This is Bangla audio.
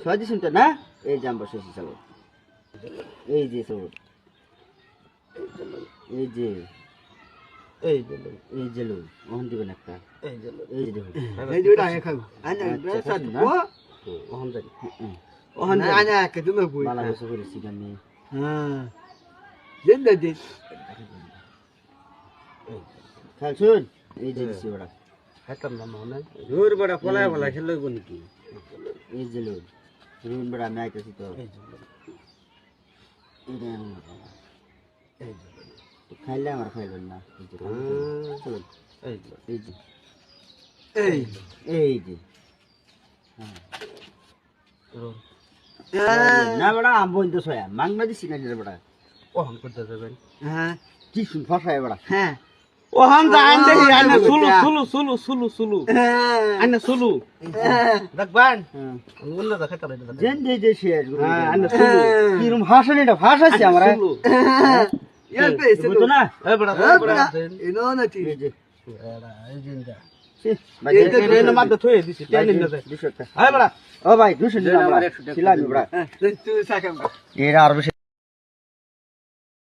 ছয় দিছেন তো না এই যে আমরা শেষে চলো এই যে চলো এই যে এই যে এই যে লো ওহন দিবেন একটা এই যে এই যে দেখুন এই দুইটা আগে খাবো আচ্ছা, আনা না? ওহন জানি ওহন আনা কে তুমি বই বালা বসে করেছি আমি হ্যাঁ জিন্দা দিন খেল শুন এই যে দিছি বড়া খাইতাম না মনে জোর বড় পলায় পলায় খেলে কোন কি এই যে লো রুন বড়া আমি আইতাছি তো এই যে এই যে আমি এই যে তো খাইলে আমার খাইবেন না এই যে চলো এই যে এই যে এই এই যে রোল না বড়া আম বইতো ছয়া মাংনা দিছি না রে বড়া ওহন করতে যাবেন হ্যাঁ কি শুন ফসায় বড়া হ্যাঁ ওহন জান দে আইনা সুলু, সুলু হ্যাঁ আইনা সুলু দেখবান হ্যাঁ অন্য দেখা করে দেন জেন দে যে শেয়ার হ্যাঁ আইনা সুলু কিরম ভাষণ এটা ভাষাছে আমরা সুলু ইয়ার পেছে বুঝতো না এই বড় হ্যাঁ বড় ইনো না ঠিক এই যে এরা এই জিন্দা ভাই এই যে মাঝে থয়ে দিছি টেনে না যায় 200 টাকা এই বড় ও ভাই 200 দিলাম আমরা ছিলাম বড়া তুই সাকাম এরা আর বেশি